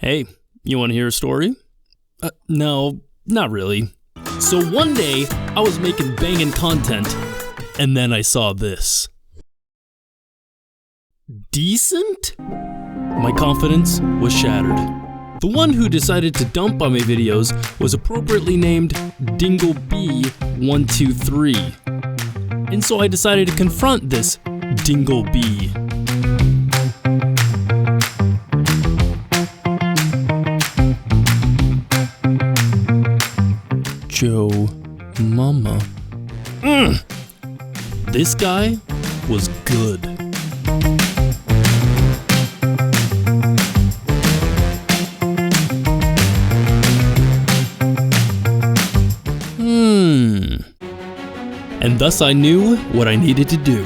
Hey, you want to hear a story? No, not really. So one day, I was making banging content, and then I saw this. Decent? My confidence was shattered. The one who decided to dump on my videos was appropriately named DingleB123. And so I decided to confront this DingleB. Joe Mama. This guy was good. And thus I knew what I needed to do.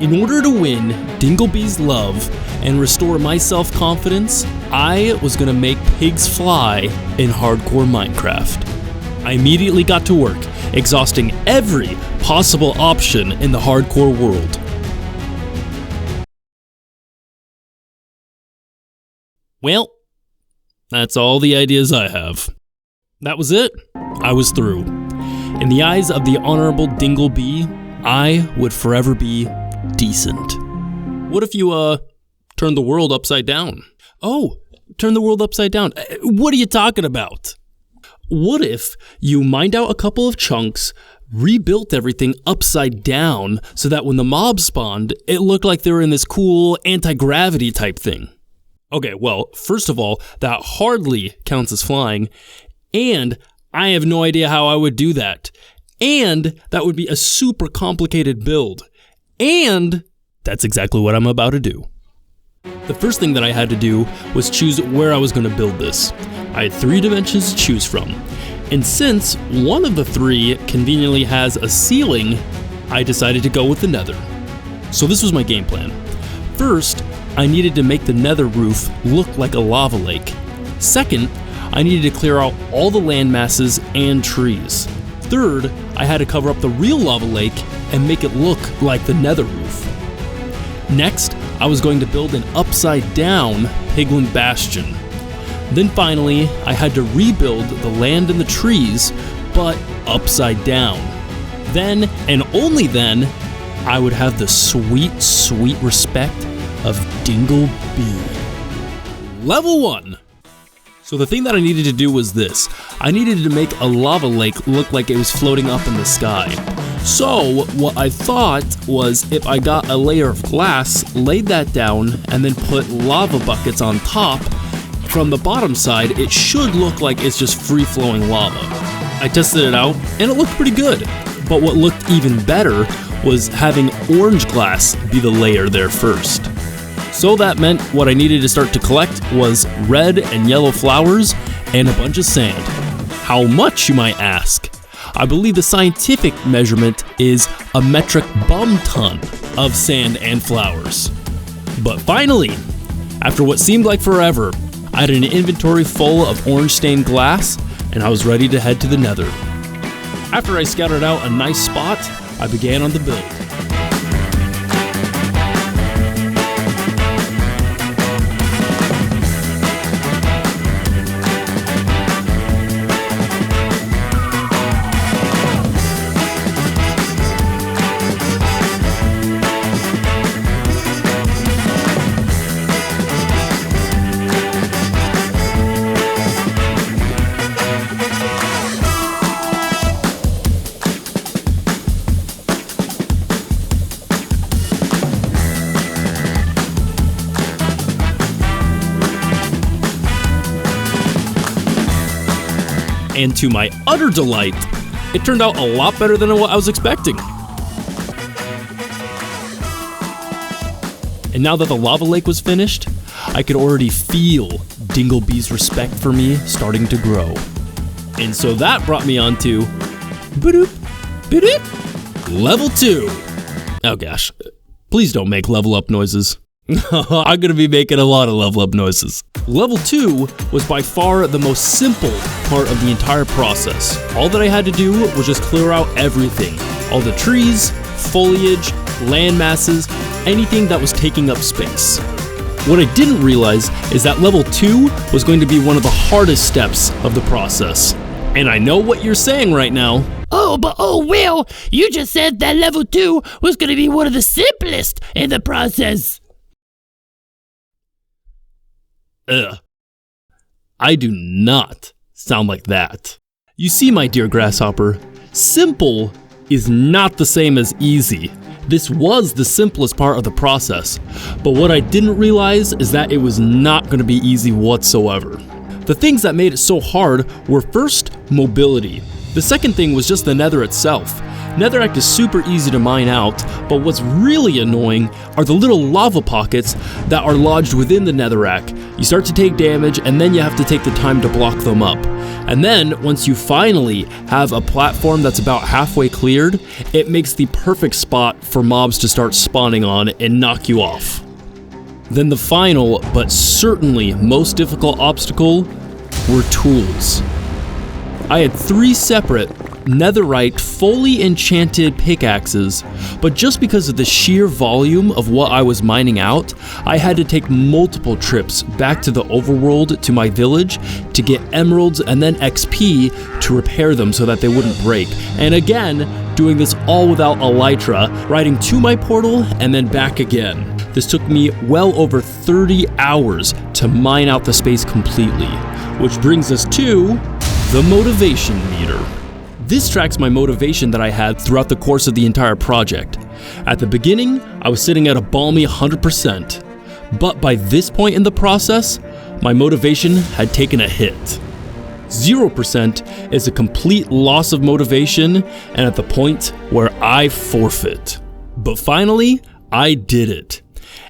In order to win DingleB's love and restore my self-confidence, I was gonna make pigs fly in hardcore Minecraft. I immediately got to work, exhausting every possible option in the hardcore world. Well, that's all the ideas I have. That was it. I was through. In the eyes of the Honorable DingleB, I would forever be decent. What if you, turned the world upside down? Oh, turn the world upside down. What are you talking about? What if you mined out a couple of chunks, rebuilt everything upside down so that when the mobs spawned, it looked like they were in this cool anti-gravity type thing? Okay, well, first of all, that hardly counts as flying, and I have no idea how I would do that. And that would be a super complicated build. And that's exactly what I'm about to do. The first thing that I had to do was choose where I was going to build this. I had 3 dimensions to choose from. And since one of the 3 conveniently has a ceiling, I decided to go with the nether. So this was my game plan. First, I needed to make the nether roof look like a lava lake. Second, I needed to clear out all the land masses and trees. Third, I had to cover up the real lava lake and make it look like the nether roof. Next, I was going to build an upside down piglin bastion. Then finally, I had to rebuild the land and the trees, but upside down. Then, and only then, I would have the sweet, sweet respect of DingleB. Level 1. So the thing that I needed to do was this. I needed to make a lava lake look like it was floating up in the sky. So what I thought was if I got a layer of glass, laid that down, and then put lava buckets on top, from the bottom side, it should look like it's just free-flowing lava. I tested it out, and it looked pretty good. But what looked even better was having orange glass be the layer there first. So that meant what I needed to start to collect was red and yellow flowers and a bunch of sand. How much, you might ask? I believe the scientific measurement is a metric bum ton of sand and flowers. But finally, after what seemed like forever, I had an inventory full of orange stained glass, and I was ready to head to the nether. After I scouted out a nice spot, I began on the build. And to my utter delight, it turned out a lot better than what I was expecting. And now that the lava lake was finished, I could already feel DingleB's respect for me starting to grow. And so that brought me on to level 2. Oh gosh, please don't make level up noises. I'm gonna be making a lot of level up noises. Level 2 was by far the most simple part of the entire process. All that I had to do was just clear out everything. All the trees, foliage, land masses, anything that was taking up space. What I didn't realize is that level 2 was going to be one of the hardest steps of the process. And I know what you're saying right now. Oh, Will, you just said that level 2 was gonna be one of the simplest in the process. I do not sound like that. You see, my dear grasshopper, simple is not the same as easy. This was the simplest part of the process, but what I didn't realize is that it was not going to be easy whatsoever. The things that made it so hard were first, mobility. The second thing was just the nether itself. Netherrack is super easy to mine out, but what's really annoying are the little lava pockets that are lodged within the netherrack. You start to take damage, and then you have to take the time to block them up. And then, once you finally have a platform that's about halfway cleared, it makes the perfect spot for mobs to start spawning on and knock you off. Then the final, but certainly most difficult obstacle, were tools. I had 3 separate netherite fully enchanted pickaxes, but just because of the sheer volume of what I was mining out, I had to take multiple trips back to the overworld to my village to get emeralds and then XP to repair them so that they wouldn't break. And again, doing this all without elytra, riding to my portal and then back again. This took me well over 30 hours to mine out the space completely, which brings us to the motivation meter. This tracks my motivation that I had throughout the course of the entire project. At the beginning, I was sitting at a balmy 100%, but by this point in the process, my motivation had taken a hit. 0% is a complete loss of motivation and at the point where I forfeit. But finally, I did it.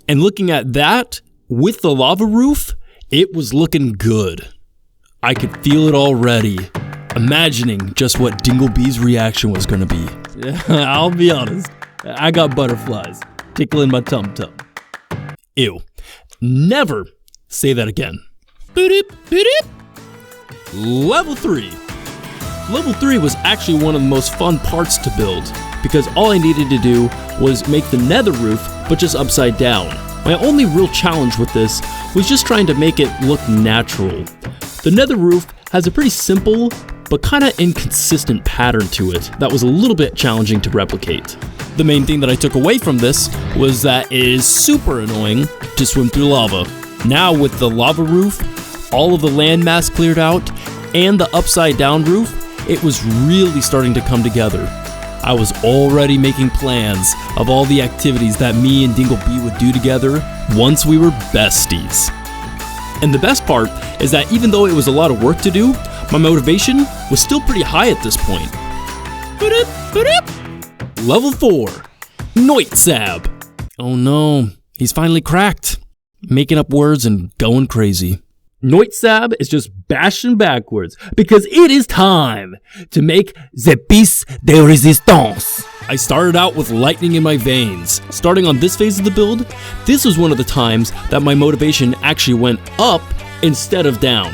And looking at that, with the lava roof, it was looking good. I could feel it already. Imagining just what DingleB's reaction was gonna be. I'll be honest, I got butterflies tickling my tum-tum. Ew. Never say that again. Level 3. Level 3 was actually one of the most fun parts to build, because all I needed to do was make the nether roof, but just upside down. My only real challenge with this was just trying to make it look natural. The nether roof has a pretty simple, but kinda inconsistent pattern to it that was a little bit challenging to replicate. The main thing that I took away from this was that it is super annoying to swim through lava. Now with the lava roof, all of the landmass cleared out, and the upside down roof, it was really starting to come together. I was already making plans of all the activities that me and DingleB would do together once we were besties. And the best part is that even though it was a lot of work to do, my motivation was still pretty high at this point. Level 4, Noitzab. Oh no, he's finally cracked, making up words and going crazy. Noitzab is just bashing backwards because it is time to make the piece de résistance. I started out with lightning in my veins. Starting on this phase of the build, this was one of the times that my motivation actually went up instead of down.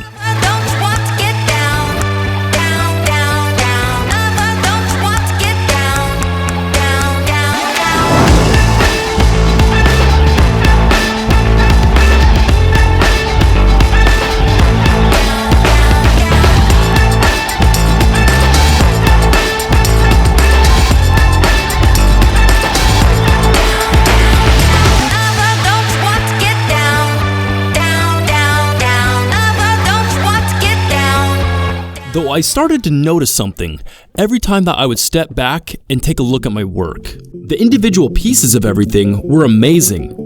Though I started to notice something every time that I would step back and take a look at my work. The individual pieces of everything were amazing,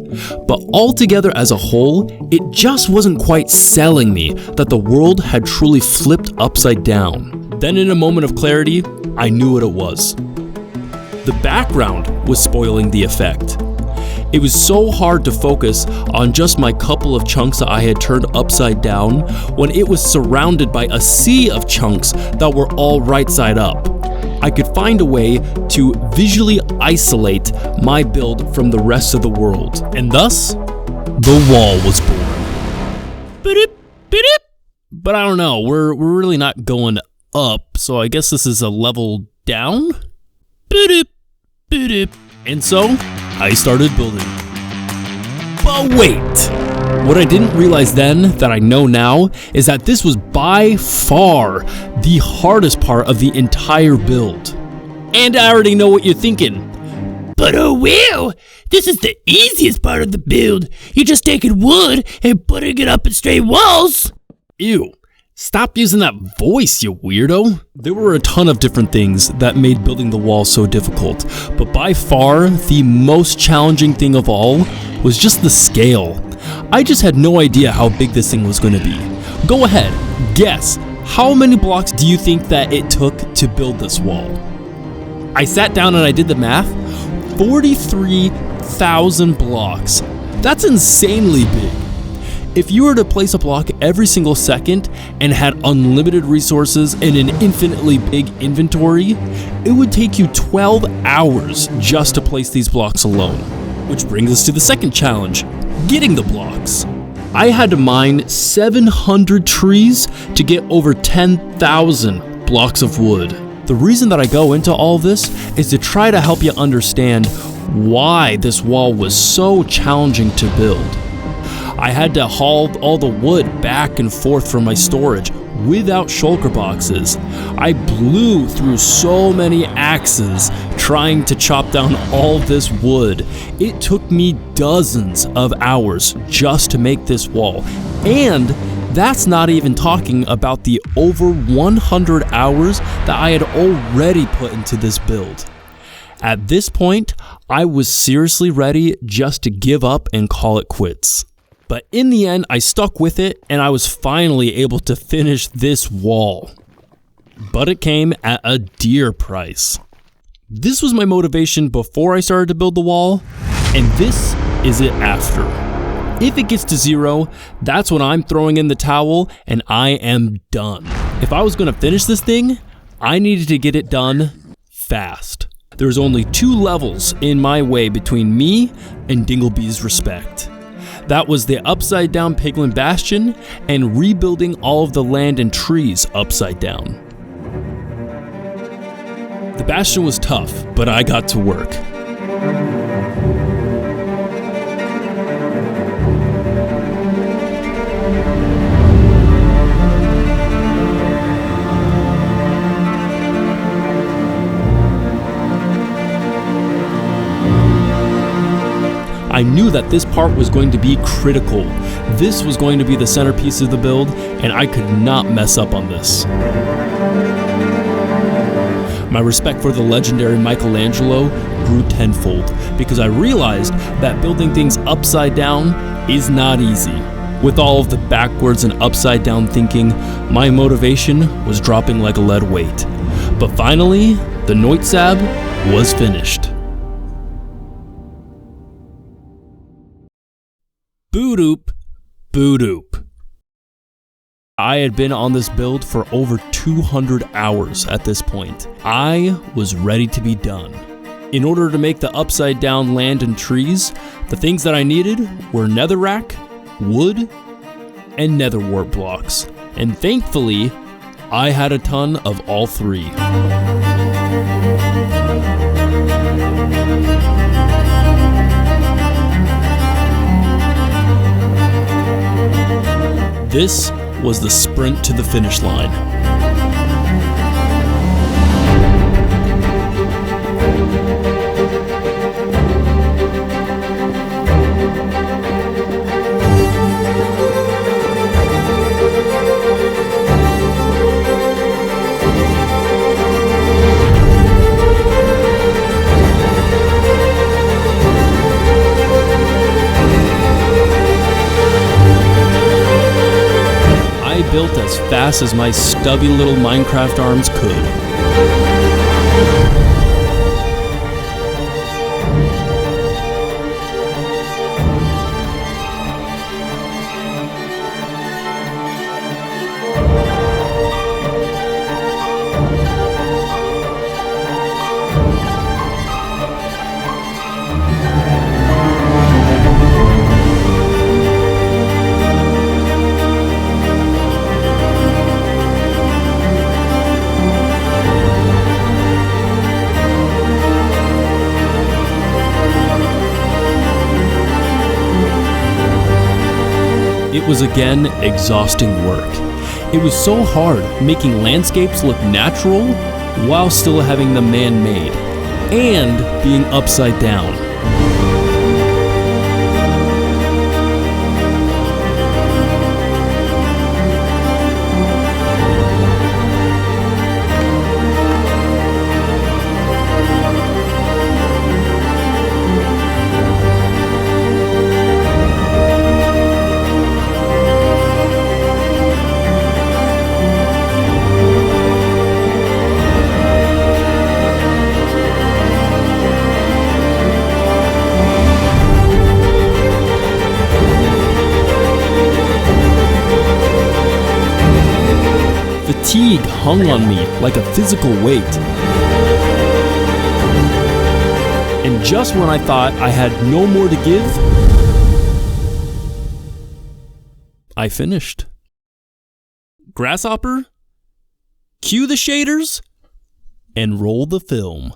but altogether as a whole, it just wasn't quite selling me that the world had truly flipped upside down. Then in a moment of clarity, I knew what it was. The background was spoiling the effect. It was so hard to focus on just my couple of chunks that I had turned upside down when it was surrounded by a sea of chunks that were all right side up. I could find a way to visually isolate my build from the rest of the world, and thus, the wall was born. But I don't know, we're really not going up, so I guess this is a level down? And so, I started building. But wait! What I didn't realize then that I know now is that this was by far the hardest part of the entire build. And I already know what you're thinking. But oh well, this is the easiest part of the build. You're just taking wood and putting it up in straight walls. Ew. Stop using that voice, you weirdo. There were a ton of different things that made building the wall so difficult, but by far, the most challenging thing of all was just the scale. I just had no idea how big this thing was going to be. Go ahead, guess. How many blocks do you think that it took to build this wall? I sat down and I did the math. 43,000 blocks. That's insanely big. If you were to place a block every single second and had unlimited resources and an infinitely big inventory, it would take you 12 hours just to place these blocks alone. Which brings us to the second challenge, getting the blocks. I had to mine 700 trees to get over 10,000 blocks of wood. The reason that I go into all this is to try to help you understand why this wall was so challenging to build. I had to haul all the wood back and forth from my storage without shulker boxes. I blew through so many axes trying to chop down all this wood. It took me dozens of hours just to make this wall. And that's not even talking about the over 100 hours that I had already put into this build. At this point, I was seriously ready just to give up and call it quits. But in the end, I stuck with it and I was finally able to finish this wall. But it came at a dear price. This was my motivation before I started to build the wall, and this is it after. If it gets to 0, that's when I'm throwing in the towel and I am done. If I was going to finish this thing, I needed to get it done fast. There's only 2 levels in my way between me and DingleB's respect. That was the upside down Piglin Bastion and rebuilding all of the land and trees upside down. The Bastion was tough, but I got to work. I knew that this part was going to be critical. This was going to be the centerpiece of the build, and I could not mess up on this. My respect for the legendary Michelangelo grew tenfold because I realized that building things upside down is not easy. With all of the backwards and upside down thinking, my motivation was dropping like a lead weight. But finally, the Noitzab was finished. Boot-oop, boot-oop. I had been on this build for over 200 hours at this point. I was ready to be done. In order to make the upside down land and trees, the things that I needed were netherrack, wood, and nether wart blocks. And thankfully, I had a ton of all 3. This was the sprint to the finish line. Built as fast as my stubby little Minecraft arms could. It was again exhausting work. It was so hard making landscapes look natural while still having them man-made and being upside down. Fatigue hung on me like a physical weight. And just when I thought I had no more to give, I finished. Grasshopper, cue the shaders, and roll the film.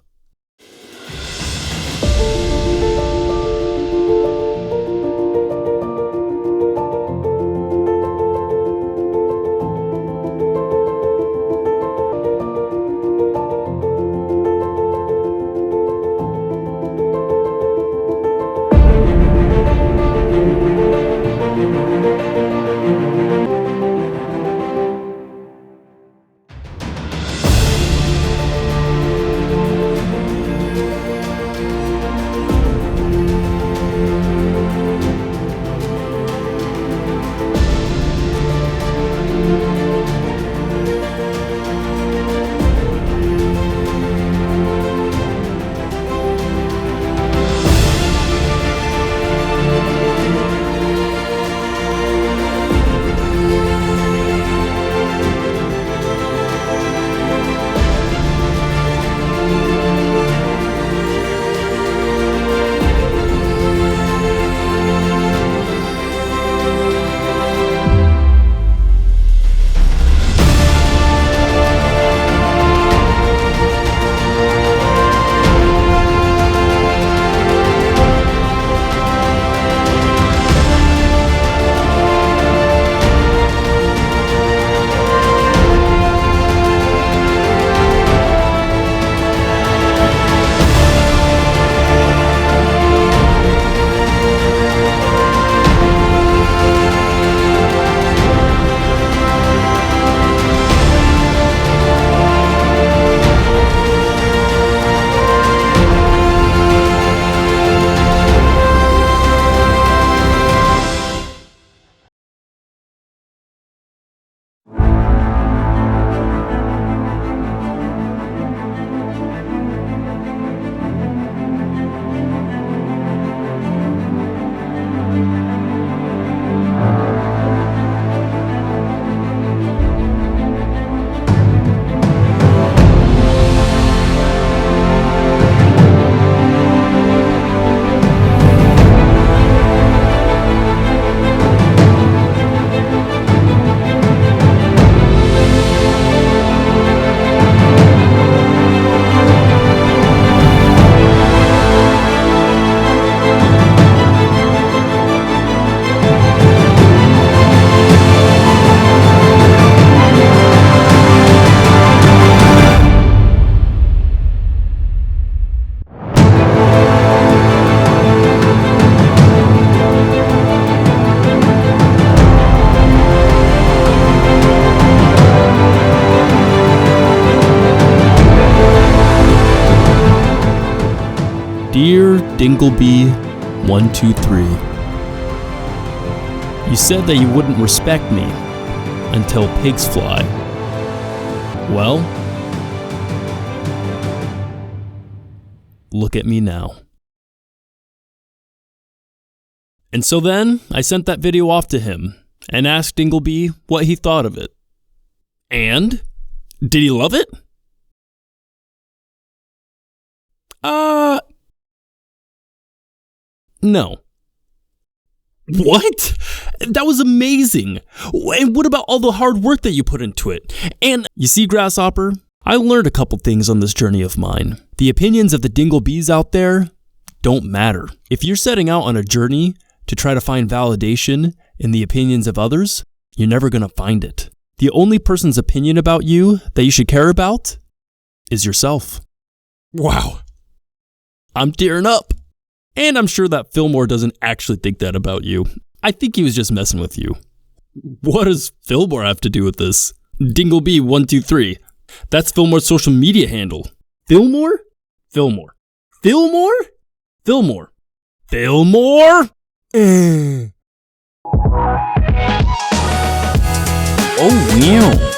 Dear DingleB123, you said that you wouldn't respect me until pigs fly. Well, look at me now. And so then, I sent that video off to him and asked DingleB what he thought of it. And? Did he love it? No. What? That was amazing. And what about all the hard work that you put into it? And you see, Grasshopper, I learned a couple things on this journey of mine. The opinions of the DingleBs out there don't matter. If you're setting out on a journey to try to find validation In the opinions of others, you're never going to find it. The only person's opinion about you that you should care about is yourself. Wow. I'm tearing up. And I'm sure that Fillmore doesn't actually think that about you. I think he was just messing with you. What does Fillmore have to do with this? DingleB123. That's Fillmore's social media handle. Fillmore? Fillmore. Fillmore? Fillmore. Fillmore? Oh, wow.